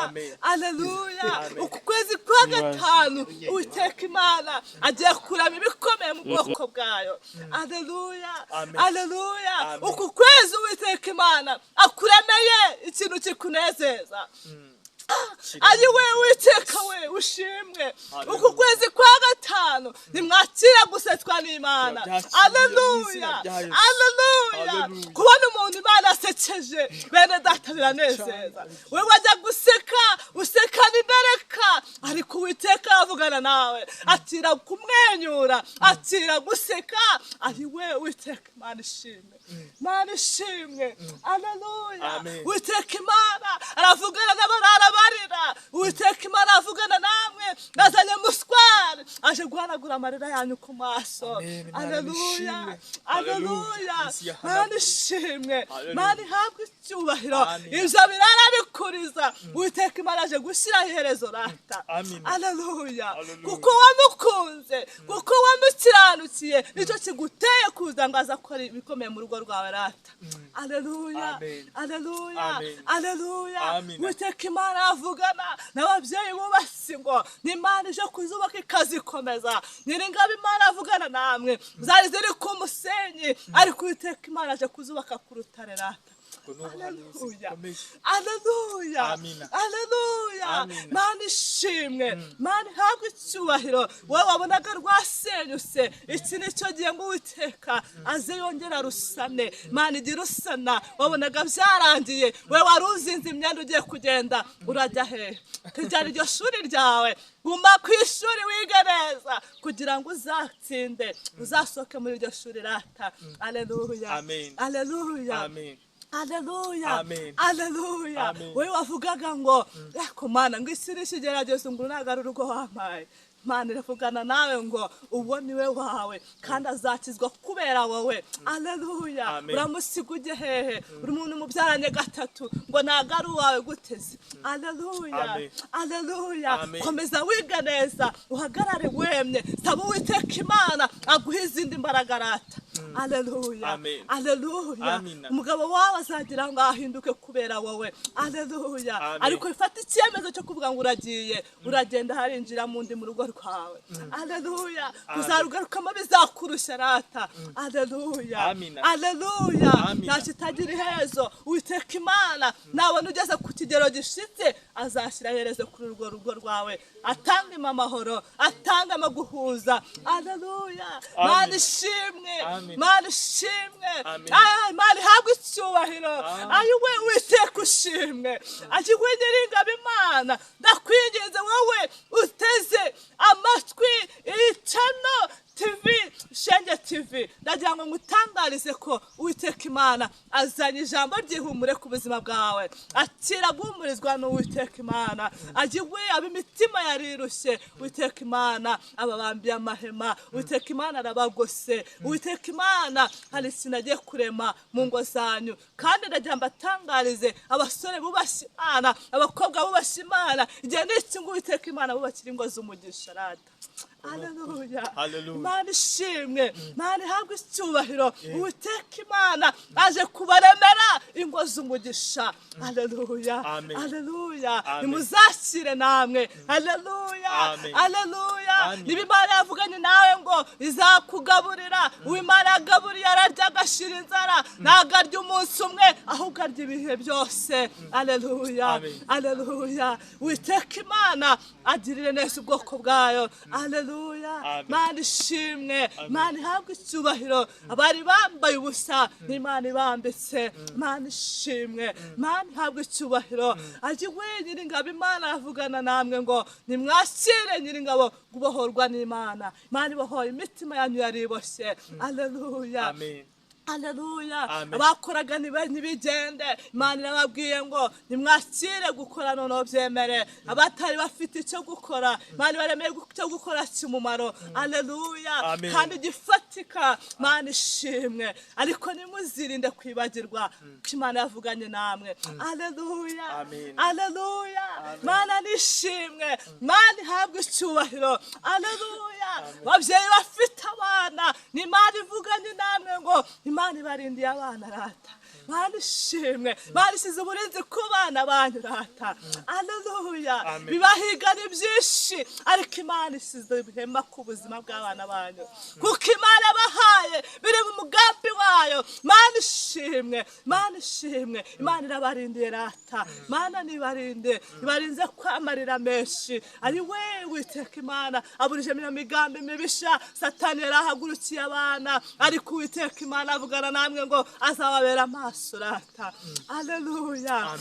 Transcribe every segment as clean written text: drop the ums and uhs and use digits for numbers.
Aleluya. Aleluya. Uku kwezi kwa gatanu Uwiteka Imana agiye kurama ibikomeye mu bwoko bwayo. Aleluya. Aleluya. Uku kwezi Uwiteka Imana akuremeye ikintu kikunezeza. Ayiwe Uwiteka we ushimwe. Uku kwezi kwa gatanu nimwakira gusetwa n'Imana. Aleluya. Aleluya. Kubona umuntu Imana asekeje bene data biranezeza. We wajya guseka usekana imbereka ariko Uwiteka avugana nawe atira kumwenyura atira guseka. Ayiwe Uwiteka Imana ishimwe. Imana ishimwe. Aleluya. Uwiteka Imana aravugana n'abarara barira. Uwiteka Imana avugana namwe nazanye muswari aje guhanagura amarira yanyu ku maso. Aleluya. Aleluya. Imana ishimwe. Imana ihabwe icyubahiro. Ibyo birara bikuriza Uwiteka Imana aje gushyira iherezo rata. Aleluya. Kuko wamukunze kuko wamukiranukiye nicyo kiguteye kuza ngo azakora ibikomeye mu rugo rwawe rata. Aleluya. Aleluya. Aleluya. Uwiteka Imana avugana n'ababyeyi bubashye ngo n'Imana ije kuzubaka ikazikomeza. Nyiringabo Imana avugana namwe zari ziri ku musenyi ariko Uwiteka Imana aje kuzubaka ku rutare rata. Aleluya. Aleluya. Aleluya. Mana ishimwe. Mana ihabwe icyubahiro. Wowe wabonaga rwasenyuse iki nicyo gihe ngo Uwiteka aze yongera rusane. Mana igira usana wabonaga byarangiye. Wowe wari uzinze imyenda ugiye kugenda urajya hehe? Tujyana iryo shuri ryawe guma ku ishuri wiga neza kugira ngo uzatsinde uzasohoke muri iryo shuri rata. Aleluya. Aleluya. Aleluya. Aleluya. Wewe wavugaga ngo ko Mana ngo isi rishigerageje ngo ntago ari urugo wampaye. Mana iravugana nawe ngo uwo ni we wawe kandi azakizwa kubera wowe. Aleluya. Uramusiga ujye hehe? Uri umuntu mubyaranye gatatu ngo ntago ari uwawe guteze. Aleluya. Aleluya. Komeza wiga neza uhagarare wemye saba Uwiteka Imana aguha izindi mbaraga rata. Aleluya. Aleluya. Umugabo wawe azagira ngo ahinduke kubera wowe. Aleluya. Ariko ifata icyemezo cyo kuvuga ngo uragiye uragenda harinjira mu ndi mu rugo rwawe. Aleluya. Kuzarugarukamo bizakurusha rata. Aleluya. Aleluya. Ntakitagira iherezo. Uwiteka Imana nabona ugeze ku kigero gishitse azashyira iherezo kuri urwo rugo rwawe atanga amahoro atanga amaguhuza. Aleluya. Mana ishimwe. Mana ishimwe. Mana ihabwe icyubahiro. Ayiwe Uwiteka ushimwe. Ayiwe Nyiringabo Imana ndakwinginze wowe uteze amatwi icano TV Shenge TV ndagira ngo ngutangarize ko Uwiteka Imana azanye ijambo ryihumure ku buzima bwawe. Akira guhumurizwa n'Uwiteka Imana. Agiwe abimitima yarirushye Uwiteka Imana ababambiye amahema. Uwiteka Imana arabagose. Uwiteka Imana hari sinagiye kurema mu ngo zanyu kandi ndagira mbatangarize abasore bubashye Imana abakobwa bubashye Imana igihe n'iki ngo Uwiteka Imana bubakira ingo z'umugisha rata. Aleluya. Mana ishimwe. Mana ihabwe icyubahiro. Uwiteka Imana aje kubaremera ingo z'umugisha. Aleluya. Aleluya. Nimuzakire namwe. Aleluya. Aleluya. Niba Imana yavuganye nawe ngo izakugaburira Uwimana yagaburiye ararya agashira inzara ntago arya umunsi umwe ahubwo arya ibihe byose. Aleluya. Aleluya. Uwiteka Imana agirire neza ubwoko bwayo. Aleluya. Mana ishimwe. Mana ihabwe icyubahiro. Abari bambaye ubusa n'Imana ibambitse. Mana ishimwe. Mana ihabwe icyubahiro. Agiwe Nyiringabo Imana avugana namwe ngo nimwakire Nyiringabo gubohorwa n'Imana. Imana ibohoye imitima yanyu yariboshye. Aleluya. Aleluya. Abakoraga ntibigende Imana irababwiye ngo nimwakire gukora noneho byemere. Abatari bafite icyo gukora Imana baremeye icyo gukora cy'umumaro. Aleluya. Kandi gifatika. Mana ishimwe. Ariko nimuzirinde kwibagirwa ko Imana yavuganye namwe. Aleluya. Aleluya. Mana nishimwe. Mana ihabwe icyubahiro. Aleluya. Ababyeyi bafite abana n'Imana ivuganye namwe ngo Imana ibarindiye abana rata. Mana ishimwe Mana isize uburinzi ku bana banyu rata haleluya bibahiga ni byinshi ariko Imana isize ibihema ku buzima bw'abana banyu kuko Imana bahaye biri mu mugambi wayo Mana ishimwe Imana irabarindiye rata Mana nibarinde ibarinze kwamarira menshi ari we Uwiteka Imana aburije mu migambi mibisha Satani yarahagurukiye abana ariko Uwiteka Imana avugana namwe ngo azababera amaso rata haleluya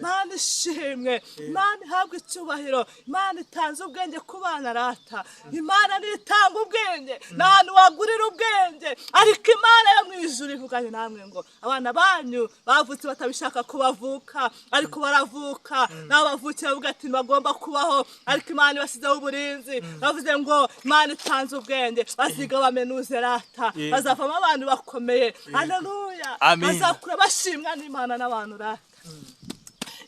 Mana ishimwe Imana ihabwa icyubahiro Imana itanze ubwenge ku bana rata Imana nitanga ubwenge n'ahantu wagurira ubwenge ariko Imana yo mu ijuru ivuganye namwe ngo abana banyu bavutse batabishaka kubavuka ariko baravuka nabo bavukiye bavuga ati bagomba kubaho ariko Imana ibasizeho uburinzi bavuze ngo Imana itanze ubwenge baziga bamenuze rata bazavamo abantu bakomeye haleluya bazakura bashimwa n'Imana n'abantu rata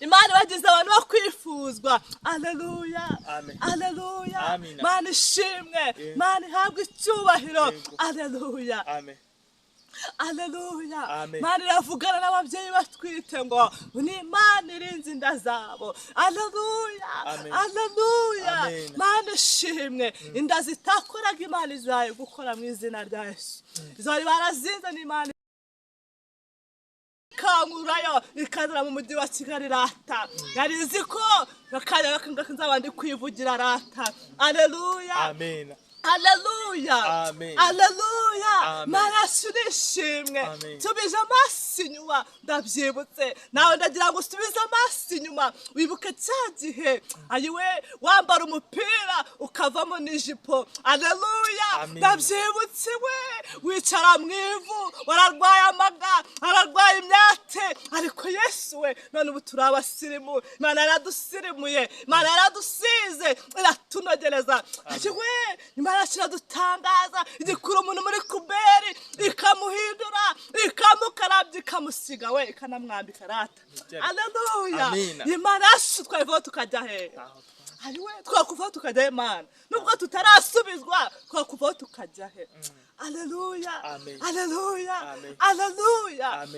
Imana bagize abantu bakwifuzwa haleluya Mana ishimwe Mana ihabwa icyubahiro haleluya Mana iravugana n'ababyeyi batwite ngo ni Imana irinze inda zabo haleluya Mana ishimwe inda zitakoraga Imana izaye gukora mu izina rya Yesu zari barazinze n'Imana kankurayo ikazira mu mujyi wa Kigali rata narizi ko bakajya nzaba ndi kwivugira rata haleluya Mana surishimwe tubize amaso inyuma ndabyibutse nawe ndagira ngo usubize amaso inyuma wibuke cya gihe ayiwe wambara umupira ukavamo n'ijipo haleluya ndabyibutse we wicara mu ivu wararwaye amaga ararwaye imyate ariko Yesu we none ubu turi abasirimu Imana yaradusirimuye Imana yaradusize iratunogereza ayiwe Imana kiradutangaza igikura umuntu muri kuberi ikamuhindura ikamukarabya ikamusiga we ikanamwambika rata haleluya Imana yacu twavuga tukajya he ariwe twakuva tukajya he Mana nubwo tutarasubizwa twakuva tukajya he haleluya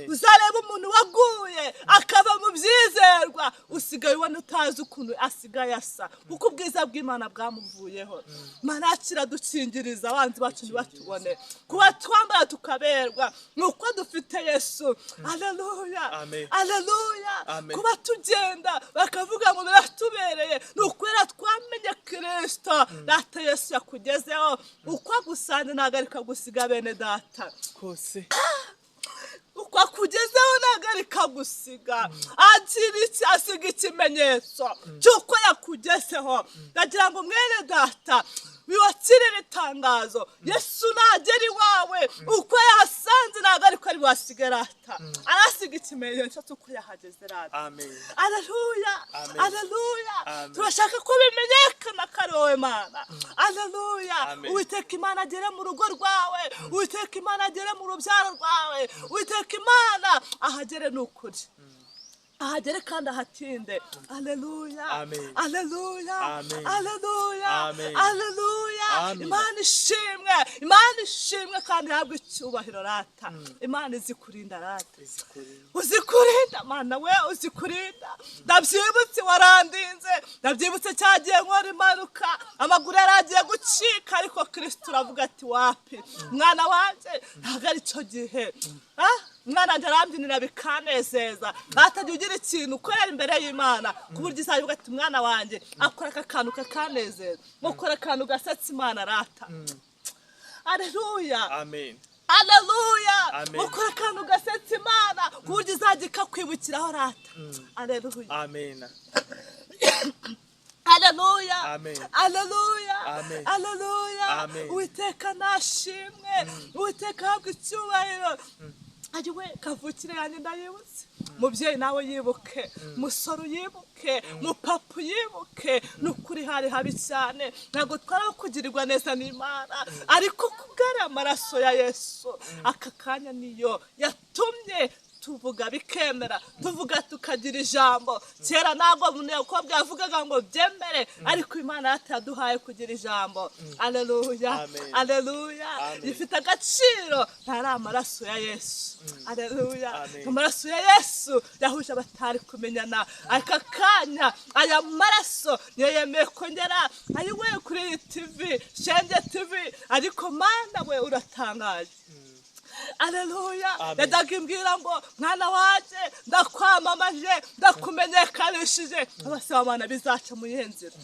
uzareba umuntu waguye akava mu byizerwa usigaye ubona utazi ukuntu asigaye asa kuko ubwiza bw'Imana bwamuvuyeho Mana kiradukingiriza abanzi bacu ntibatubone kuba twambara tukaberwa nuko dufite Yesu haleluya kuba tugenda bakavuga ngo biratubereye nukwera twamenye Kristo data Yesu yakugezeho uko gusanze nagarika gusiga bene data kose uko akugezeho nagarika gusiga asiga ikimenyetso cy'uko yakugezeho ndagira ngo mwene data biwakirire itangazo Yesu nagera iwawe uko yahasanze nagarika ari wasigara arasiga ikimenyetso cy'uko yahageze rata haleluya turashaka ko bimenyekana kare wowe Mana haleluya Uwiteka Imana agere mu rugo rwawe Uwiteka Imana agere mu rubyaro rwawe Uwiteka Imana ahagere n'ukuri ahagere kandi ahatinde haleluya Imana ishimwe kandi ihabwa icyubahiro rata Imana izikurinda rata uzikurinda Mana we uzikurinda ndabyibutse warandinze ndabyibutse cyagiye nkora impanuka amaguru yaragiye gucika ariko Kristo uravuga ati wapi mwana wanje ntabwo ari cyo gihe mwana ndarambyinira bikanezeza batajya ugira ikintu ukorera imbere y'Imana kuburyo izavuga ati mwana wanje akora akakantu kakanezeza mukora akantu gasetsa Imana rata haleluya mukora akantu gasetsa Imana kuburyo izajya ikakwibukiraho rata haleluya Uwiteka nashimwe Uwiteka ahabwa icyubahiro ayiwe kavukire yanjye ndayibutse mubyeyi nawe yibuke musoro yibuke mupapa yibuke n'ukuri hari habi cyane ntabwo twarakugirirwa neza n'Imana ariko kubwari amaraso ya Yesu aka kanya niyo yatumye tuvuga bikemera, tuvuga tukagira ijambo. Kera ntabwo umukobwa yavugaga ngo byemere, ariko Imana yataduhaye kugira ijambo. Aleluya, aleluya. Rifite agaciro, ntari amaraso ya Yesu. Aleluya. Amaraso ya Yesu yahuje abatari kumenyana. Aka kanya aya maraso niyo yemeye kongera ayiwe kuri TV, Shenge TV, ariko Mana we uratangaje. Aleluya. Ndagimbwira ngo mwana waje ndakwamamaje, ndakumenyekanishije. Abasabana bizaca mu yenzira.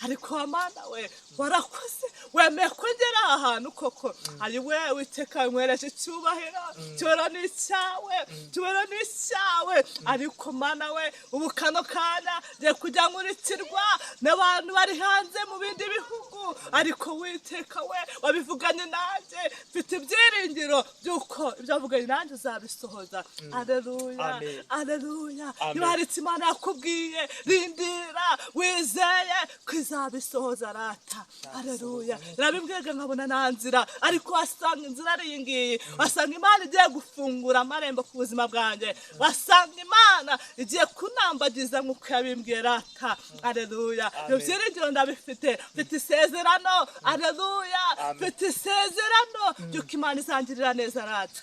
Ariko Mana we warakoze, wemeye kongera ahantu koko. Ari we witeka nkwereje icyubahiro, cyoro ni cyawe, cyoro ni cyawe. Ariko Mana we ubu kano kanya je kujya nkuritirwa n'abantu bari hanze mu bindi bihugu, ariko witeka we wabivuganye nanjye, mfite ibyiringiro byuko ibyavuganye nanjye uzabisohoza. Aleluya, aleluya. Niba hari icyo Imana yakubwiye, rindira wizeye ko izabisohoza rata. Aleluya. Nabimbwiraga nkabona nta nzira, ariko wasanga inzira ari iyi ngiyi. Wasanga Imana igiye gufungura amarembo ku buzima bwanjye. Wasanga Imana igiye kunambagiza nk'uko yabimbwiye rata. Aleluya. Ibyo byiringiro ndabifite, mfite isezerano. Aleluya. Mfite isezerano ry'uko Imana izangirira neza rata.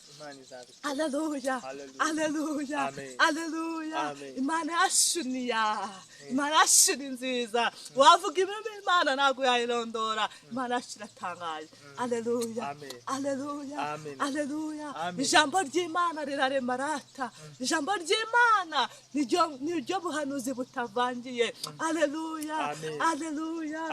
Aleluya, aleluya, aleluya. Imana yashuniya, Imana yashuni nziza. Wavuga ibintu Imana ntabwo yayirondora. Imana yashiratangaje. Aleluya, aleluya, aleluya. Ijambo ry'Imana rirarema rata. Ijambo ry'Imana niryo buhanuzi butavangiye. Aleluya, aleluya,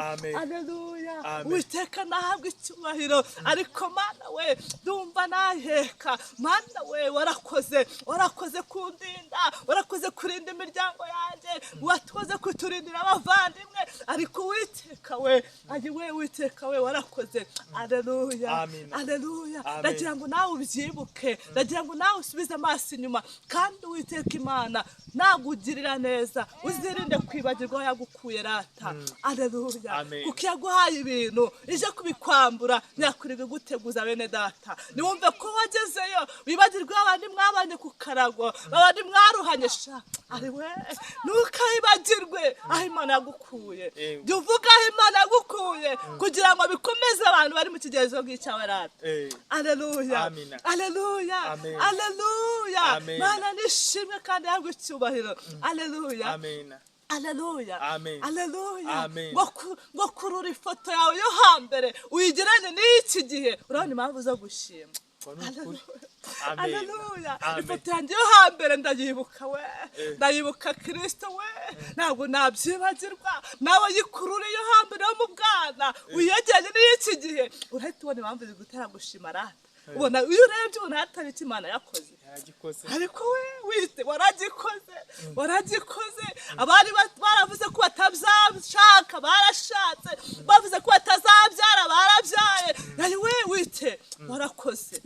aleluya. Witeka nahabwa icyubahiro, ariko Mana we ndumva naheka. Mana we warakoze, warakoze kundinda, warakoze kurinda imiryango yanjye, warakoze kuturindira abavandimwe, ariko witeka we, ari we witeka we warakoze. Aleluya, aleluya. Ndagira ngo nawe ubyibuke, ndagira ngo nawe usubize amaso inyuma, kandi witeka Imana nagugirira neza, uzirinde kwibagirwa aho yagukuye rata. Aleluya. Kuko yaguhaye ibintu ije kubikwambura, nyakurige guteguza bene data. Niwumve ko wagezeyo wibagirwa abandi mwabanye ku karago, abandi mwaruhanye sha. Ari we ntukayibagirwe aho Imana yagukuye. Jya uvuga aho Imana yagukuye kugira ngo bikomeze abantu bari mu kigerezo bw'icyawe rata. Aleluya, aleluya, aleluya. Mana nishimwe kandi yahabwa icyubahiro. Aleluya, aleluya, aleluya. Ngo kurura ifoto yawe yo hambere uyigeranye n'iki gihe, urabona impamvu zo gushima. Aleluya. Ifoto yanjye yo hambere ndayibuka we, ndayibuka Kristo we, ntabwo nabyibagirwa. Nawe yikurure yo hambere yo mu bwana uyegeranye n'iki gihe, urahita ubona impamvu zigutera gushima rata. Ubona iyo urebye ubona hatari icyo Imana yakoze. Ariko we wite waragikoze, waragikoze. Abari baravuze ko batabyashaka barashatse, bavuze ko batazabyara barabyaye. Ari we wite warakoze.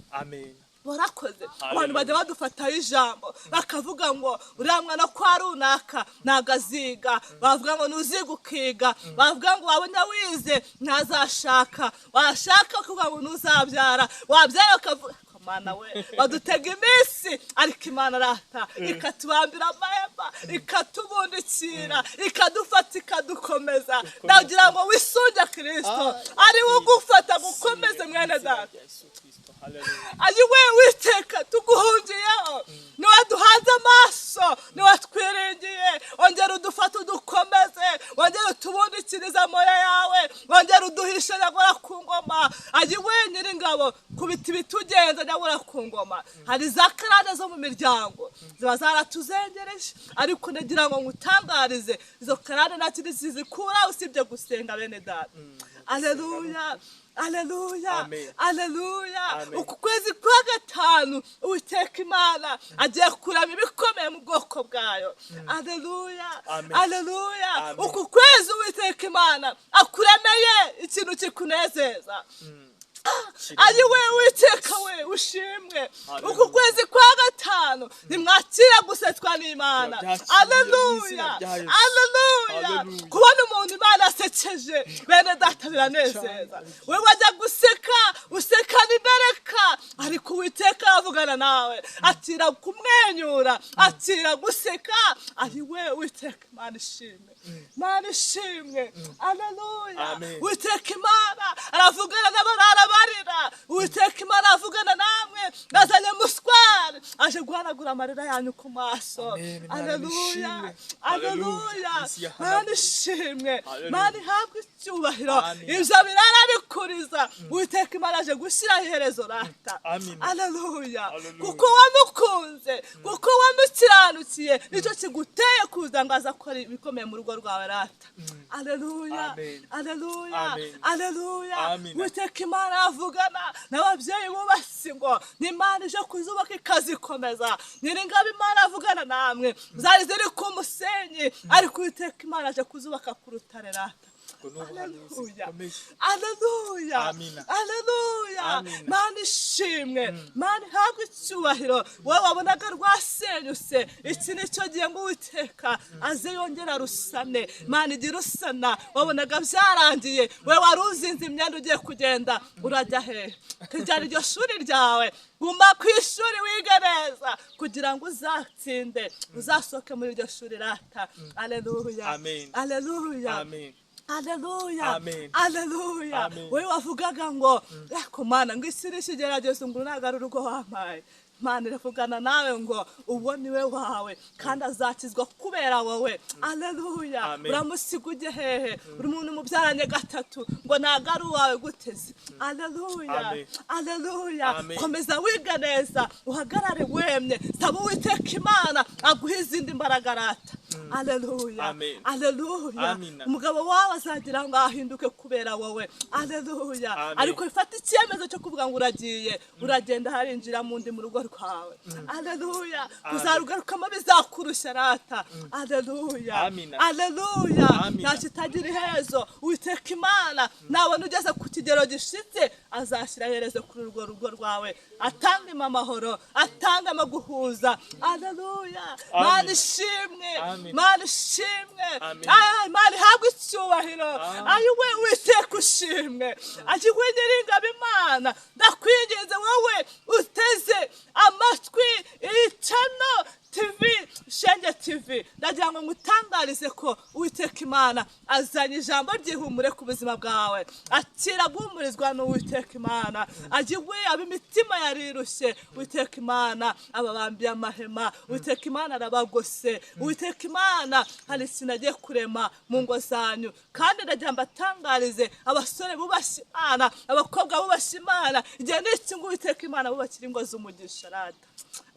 Warakoze. Abantu bajya badufataho ijambo bakavuga ngo uriya mwana kwa runaka nagaziga, bavuga ngo nuziga ukiga, bavuga ngo wabona wize ntazashaka, washaka kuvuga ngo nuzabyara, wabyara ukavuga Mana we badutega iminsi, ariko Imana rata ikatubambira amahema, ikatubundikira, ikadufata, ikadukomeza. Ndagira ngo wisunge Kristo, ari we ugufata gukomeze mwene data. Ari we witeka tuguhungiyeho, niwe duhanze amaso, niwe twiringiye. Ongera udufate udukomeze, ongera utubundikirize amoya yawe, ongera uduhishe nyagora ku ngoma. Ari we Nyiringabo, kubita ibitugenza nyagora ku ngoma. Hari za karande zo mu miryango ziba zaratuzengereje, ariko ndagira ngo ngutangarize izo karande nta kindi zizikura usibye gusenga bene data. Aleluya, aleluya, aleluya. Uku kwezi kwa gatanu Uwiteka Imana agiye kurama ibikomeye mu bwoko bwayo. Aleluya, aleluya. Uku kwezi Uwiteka Imana akuremeye ikintu kikunezeza. Ari we witeka we ushimwe. Uku kwezi kwa gatanu nimwakira gusetwa n'Imana. Aleluya, aleluya. Kubona umuntu Imana asekeje bene data biranezeza. We wajya guseka, useka n'ibereka, ariko Uwiteka avugana nawe, atira kumwenyura, atira guseka, ari we Uwiteka Imana ishimwe, Imana ishimwe. Haleluya. Uwiteka Imana aravugana n'abarara barira, Uwiteka Imana avugana namwe, azanye muswari aje guhanagura amarira yanyu ku maso. Haleluya, haleluya. Imana ishimwe, Imana ihabwe icyubahiro. Ibyo birara bikuriza, Uwiteka Imana aje gushyiraho iherezo rata. Haleluya. Kuko wamukunze, kuko wamukiranukiye, nicyo kiguteye kuza ngo aza akora ibikomeye mu rugo rwawe rata. Haleluya, haleluya, haleluya. Uwiteka Imana avugana n'ababyeyi bubashye ngo ni Imana ije kuzubaka ikazikomeza. Nyiringabo Imana avugana namwe, zari ziri ku musenyi, ariko Uwiteka Imana aje kuzubaka ku rutare rata. Haleluya, haleluya, haleluya. Mana ishimwe, Mana ihabwe icyubahiro. Wowe wabonaga rwasenyutse, iki nicyo gihe ngo Uwiteka aze yongera rusane. Mana igira usana, wabonaga byarangiye, wowe wari uzinze imyenda ugiye kugenda, urajya hehe? Tujyana iryo shuri ryawe, guma ku ishuri wige neza kugira ngo uzatsinde, uzasohoke muri iryo shuri rata. Haleluya, haleluya, haleluya, haleluya. Wowe wavugaga ngo ko Mana ngo isi n'ikigeragezo ngo ntago ari urugo wampaye, Mana iravugana nawe ngo uwo ni we wawe kandi azakizwa kubera wowe. Haleluya. Uramusiga ujye hehe? Uri umuntu mubyaranye gatatu ngo ntago ari uwawe guteze. Haleluya, haleluya. Komeza wiga neza, uhagarare wemye, saba Uwiteka Imana aguhe izindi mbaraga rata. Haleluya, haleluya. Umugabo wawe azagira ngo ahinduke kubera wowe. Haleluya. Ariko ifata icyemezo cyo kuvuga ngo uragiye, uragenda harinjira mu ndi mu rugo rwawe. Haleluya. Kuzarugarukamo bizakurusha rata. Haleluya, haleluya. Nta kitagira iherezo. Uwiteka Imana nabona ugeze ku kigero gishitse, azashyira iherezo kuri urwo rugo rwawe, atanga amahoro, atanga amaguhuza. Haleluya. Mana ishimwe, Mana ishimwe. Mana ihabwe icyubahiro. Ayiwe Uwiteka ushimwe. Ayiwe Nyiringabo Imana, ndakwinginze wowe uteze amatwi icano TV, Shenge TV, ndagira ngo ngutangarize ko Uwiteka Imana azanye ijambo ry'ihumure ku buzima bwawe. Akira guhumurizwa n'Uwiteka Imana. Agiwe abimitima yarirushye, Uwiteka Imana ababambiye amahema, Uwiteka Imana arabagose, Uwiteka Imana hari sinagiye kurema mu ngo zanyu. Kandi ndagira mbatangarize abasore bubashye Imana, abakobwa bubashye Imana, igihe n'iki ngo Uwiteka Imana bubakira ingo z'umugisha rata.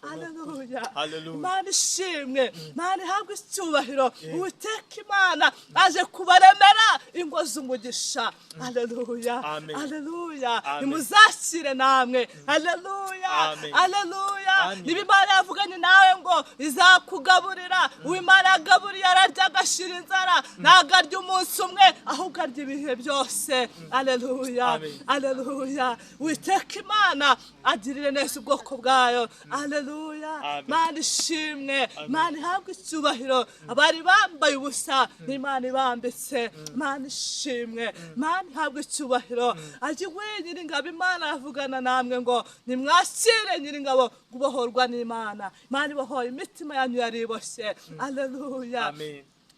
Haleluya, Mana ishimwe, Mana ihabwe icyubahiro. Uwiteka Imana aje kubaremera ingo z'umugisha. Haleluya, haleluya. Nimuzakire namwe. Haleluya, haleluya. Niba Imana yavuganye nawe ngo izakugaburira, Uwimana yagaburiye ararya agashira inzara, ntago arya umunsi umwe, ahubwo arya ibihe byose. Haleluya, haleluya. Uwiteka Imana agirire neza ubwoko bwayo. Haleluya. Mana ishimwe, Mana ihabwe icyubahiro. Abari bambaye ubusa n'Imana ibambitse. Mana ishimwe, Mana ihabwe icyubahiro. Agiwe Nyiringabo Imana avugana namwe ngo nimwakire Nyiringabo gubohorwa n'Imana. Imana ibohoye imitima yanyu yariboshye. Haleluya,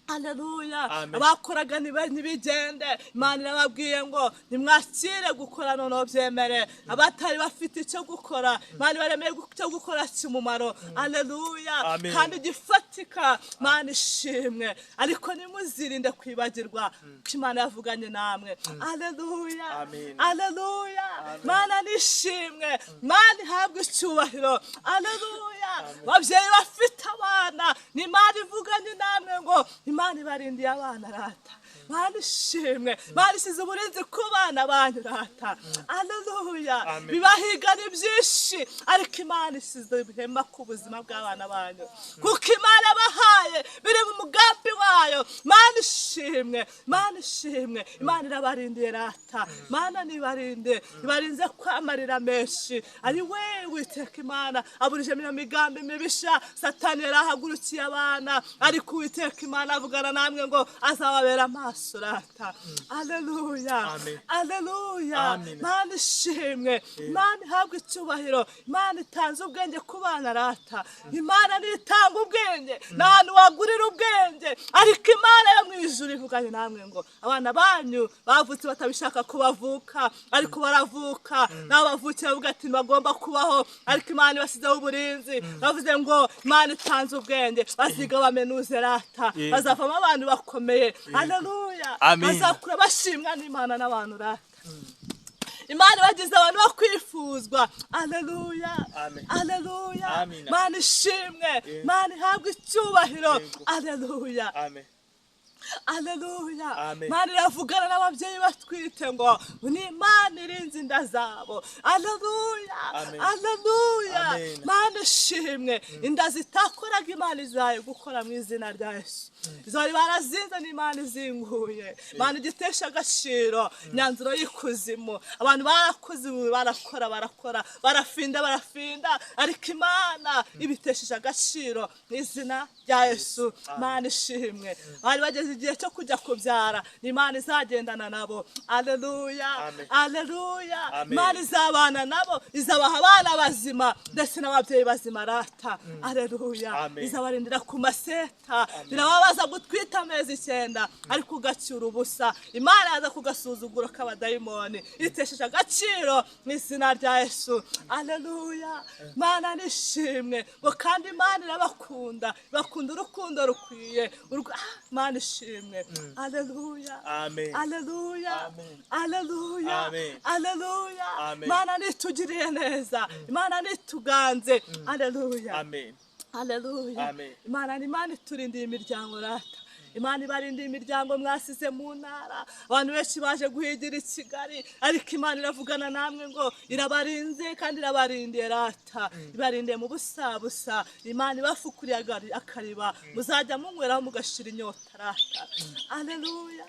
haleluya. Abakoraga ntibigende, Imana irababwiye ngo nimwakire gukora noneho byemere. Abatari bafite icyo gukora, Imana ibaremeye icyo gukora cy'umumaro. Haleluya. Kandi gifatika. Mana ishimwe. Ariko nimuzirinde kwibagirwa ko Imana yavuganye namwe. Haleluya, haleluya. Mana nishimwe, Mana ihabwe icyubahiro. Haleluya. Babyeyi bafite abana, ni Imana ivuganye namwe ngo Imana ibarindiye abana rata. Mana ishimwe, Mana isize uburinzi ku bana banyu rata. Haleluya. Bibahiga ni byinshi, ariko Imana isize ibihemba ku buzima bw'abana banyu, kuko Imana yabahaye biri mu mugambi wayo. Mana ishimwe, Mana ishimwe, Imana irabarindiye rata, Mana nibarinde, ibarinze kwamarira menshi, ari we Uwiteka Imana aburije mu migambi mibisha Satani yarahagurukiye abana, ariko Uwiteka Imana avugana namwe ngo azababera amaso rata. Haleluya, haleluya, Mana ishimwe, Imana ihabwe icyubahiro, Imana itanze ubwenge ku bana rata, Imana nitanga ubwenge, nta wagurira ubwenge, ariko Imana yo mu ijuru ivuganye namwe ngo abana banyu bavutse batabishaka kubavuka, ariko baravuka, nabo bavukiye bavuga ati bagomba kubaho, ariko Imana ibasizeho uburinzi, bavuze ngo Imana itanze ubwenge, baziga bamenuze rata, bazavamo abantu bakomeye. Haleluya, bazakura bashimwa n'Imana n'abantu rata. Imana bagize abantu bakwifuzwa. Haleluya, haleluya, Mana ishimwe, Mana ihabwe icyubahiro. Haleluya, haleluya, Mana iravugana n'ababyeyi batwite ngo ni Imana irinze inda zabo. Haleluya, haleluya, Mana ishimwe, inda zitakoraga Imana izaye gukora mu izina rya Yesu. Zori barazinze n'Imana izinguye, Imana igitesha agaciro nyanzuro y'ikuzimu. Abantu barakoze barakora barafinda, ariko Imana ibitesheje agaciro mu izina rya Yesu. Mana ishimwe, bari bageze igihe cyo kujya kubyara, Imana izagendana nabo. Haleluya, haleluya, Imana izabana nabo, izabaha abana bazima ndetse n'ababyeyi bazima rata. Haleluya, izabarindira ku maseta, birababaza gutwita amezi 9 ariko ugacyura ubusa. Imana yaza kugasuzuguro k'abadayimoni, itesheje agaciro mu izina rya Yesu. Haleluya, Mana nishimwe ngo kandi Imana irabakunda, bakunda urukundo rukwiye. Mana ishimwe. Haleluya, haleluya, haleluya, haleluya, Mana nitugiriye neza, Imana nituganze. Haleluya, haleluya, Imana iturindiye imiryango rata, Imana ibarindiye imiryango mwasize mu ntara, abantu benshi baje guhigira i Kigali, ariko Imana iravugana namwe ngo irabarinze kandi irabarindiye rata, ibarindiye mu busa. Imana ibafukuriye akariba, muzajya munyweraho mugashira inyota rata. Haleluya,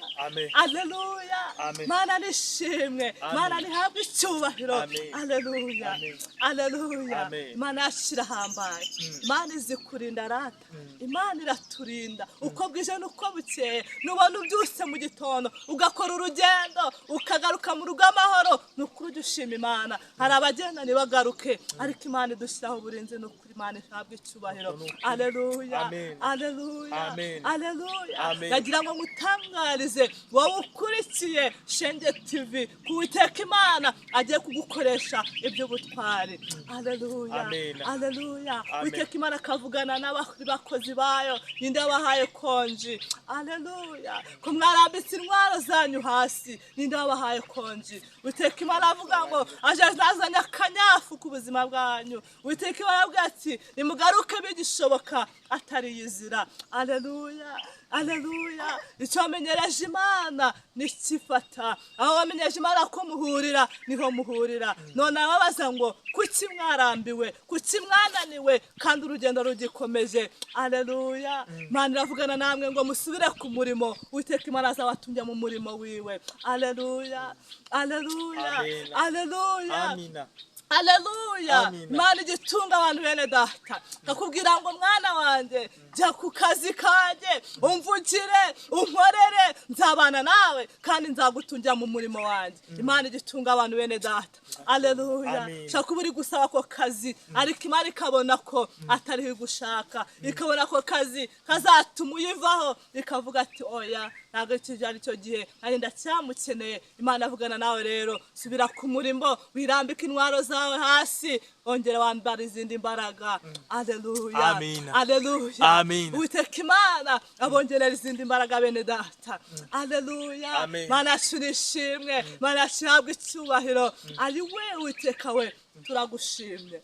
haleluya, Mana nishimwe, Mana nihabwe icyubahiro. Haleluya, haleluya, Imana yashira hambaye, Imana izikurinda rata, Imana iraturinda uko bwije uko bukeye. Nubona ubyutse mu gitondo ugakora urugendo ukagaruka mu rugo amahoro, nukuri ujye ushima Imana. Hari abagenda ntibagaruke, ariko Imana idushyiraho uburinzi, nukuri Imana ihabwe icyubahiro. Haleluya, haleluya, haleluya. Ndagira ngo ngutangarize wowe ukurikiye Shenge TV, Uwiteka Imana agiye kugukoresha iby'ubutwari. Haleluya, haleluya, Uwiteka Imana akavugana n'abakozi bayo, ninde wabahaye konji. Haleluya, ko mwarambitse intwaro zanyu hasi, ninde wabahaye konji. Uwiteka Imana avuga ngo aje azazanya akanyafu ku buzima bwanyu. Uwiteka Imana avuga ati nimugaruke bigishoboka atari yizira. Haleluya, haleluya, icyo wamenyereje Imana nikifata, aho wamenyereje Imana ko muhurira niho muhurira. None ababaza ngo kuki mwarambiwe, kuki mwananiwe kandi urugendo rugikomeje. Haleluya, Imana iravugana namwe ngo musubire ku murimo, Uwiteka Imana azabatumye mu murimo wiwe. Haleluya, haleluya, haleluya, amina. Haleluya, Imana igitunga abantu bene data, akubwira ngo mwana wanjye jya ku kazi kanjye, umvugire, unkorere, nzabana nawe kandi nzagutungira mu murimo wanjye. Imana igitunga abantu bene data. Haleluya, shaka uri gusaba ko kazi, ariko Imana ikabona ko atari gushaka, ikabona ko kazi kazatuma uyivaho, ikavuga ati oya ntabwo ari cyo gihe, ari ndacyamukeneye. Imana avugana nawe rero, subira ku murimo, wirambika intwaro zawe hasi, ongera wambara izindi mbaraga. Haleluya, haleluya, Uwiteka Imana abongerera izindi mbaraga bene data. Haleluya, Mana yacu nishimwe, Mana yacu ihabwe icyubahiro. Ari we Uwiteka we turagushimye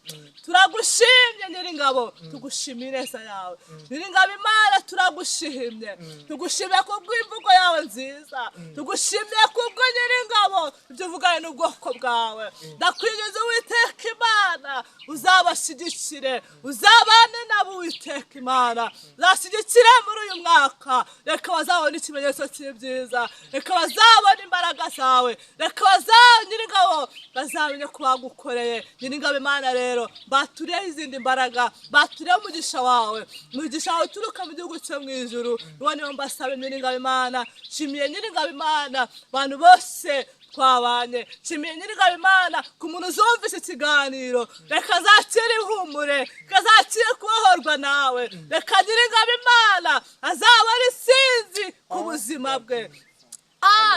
turagushimye Nyiringabo tugushimire neza yawe Nyiringabo Imana turagushimye tugushimye kubw'imvugo yawe nziza tugushimye kubwo Nyiringabo ibyo uvuganye n'ubwoko bwawe ndakwinginze Uwiteka Imana uzabashyigikire uzabane nabo Uwiteka Imana uzashyigikire muri uyu mwaka reka bazabona ikimenyetso cy'ibyiza reka bazabona imbaraga zawe reka Nyiringabo bazamenye ko bagukoreye Nyiringabo Imana rero baturiyeho izindi mbaraga baturiyeho umugisha wawe uturuka mu gihugu cyo mu ijuru niwo mbasabe Nyiringabo Imana nshimiye Nyiringabo Imana abantu bose twabanye nshimiye Nyiringabo Imana ku muntu uzumvise ikiganiro reka azakire ihumure reka azakire kubohorwa nawe reka Nyiringabo Imana azaba ari sinzi ku buzima bwe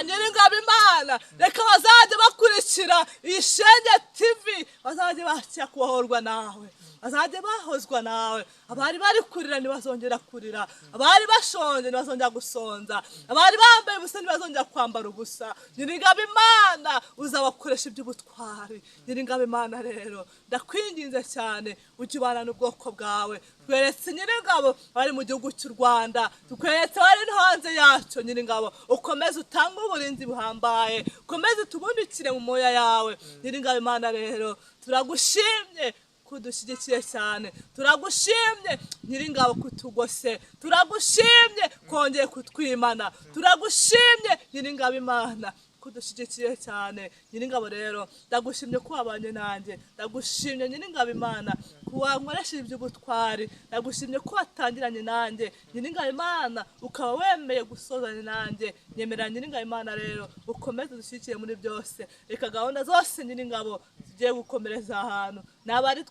Nyiringabo Imana reka bazajya bakurikira iyi Shenge TV bazajya bakira kubohorwa nawe bazajya bahozwa nawe abari bari kurira ntibazongera kurira abari bashonje ntibazongera gusonza abari bambaye ubusa ntibazongera kwambara ubusa Nyiringabo Imana uzabakoresha iby'ubutwari Nyiringabo Imana rero ndakwinginze cyane ujye ubana n'ubwoko bwawe tweretse Nyiringabo bari mu gihugu cy'u Rwanda tukweretse bari no hanze yacyo Nyiringabo ukomeze utange uburinzi buhambaye ukomeze tubundikire mu moya yawe Nyiringabo Imana rero turagushimye kudushyigikiye cyane turagushimye Nyiringabo kutugose turagushimye kongeye kutwimana turagushimye Nyiringabo Imana kudushyigikiye cyane Nyiringabo rero ndagushimye ko wabanye nanjye ndagushimye Nyiringabo Imana kuwankoresheje iby'ubutwari ndagushimye ko watangiranye nanjye Nyiringabo Imana ukaba wemeye gusozanya nanjye nyemera Nyiringabo Imana rero ukomeze dushyigikire muri byose reka gahunda zose Nyiringabo tugiye gukomereza ahantu nabari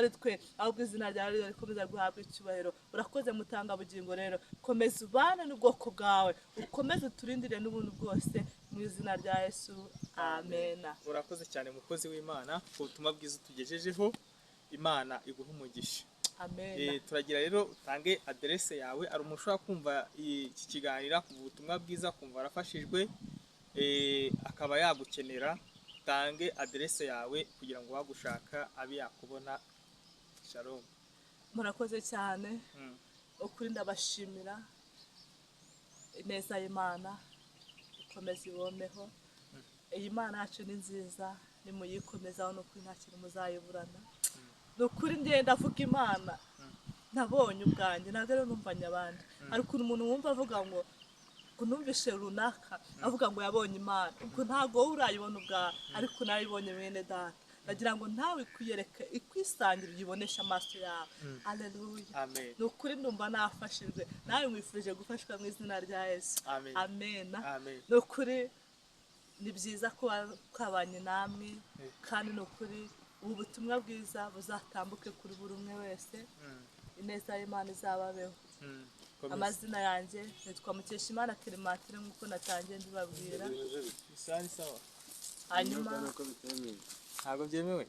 twe ahubwo izina ryawe rikomeza guhabwa icyubahiro urakoze mutanga bugingo rero komeza ubane n'ubwoko bwawe ukomeze uturindire n'ubuntu bwose mu izina rya Yesu amena urakoze cyane mukozi w'Imana ku butumwa bwiza tugejejeho Imana iguha umugisha amen turagira rero utange adresse yawe ari umuntu ushobora kumva iki kiganiro ku butumwa bwiza kumva arafashijwe akaba yagukenera utange adresse yawe kugira ngo wagushaka abe yakubona shalom murakoze cyane ukuri ndabashimira ineza y'Imana ikomeze ibomeho iyi Mana yacu ni nziza nimuyikomeza no kuri nta kintu muzayiburana nukuri ngenda avuga Imana nabonye ubwanjye ntabwo rero numvanye abandi ariko umuntu wumva avuga ngo numvishe runaka avuga ngo yabonye Imana ubwo ntago urayibona ubwa ariko nayibonye mwene data ndagira ngo nawe kwiyereke ikwisangira uyibonesha amaso yawe haleluya amen nukuri ndumva nafashijwe nawe mwifurije gufashwa mu izina rya Yesu amen nukuri ni byiza ko twabanye namwe kandi nukuri ubu butumwa bwiza buzatambuke kuri buri umwe wese ineza y'Imana izababeho amazina yanjye nitwa Mukeshimana Clementine nk'uko natangiye ndibabwira isani sawa hanyuma ntabwo byemewe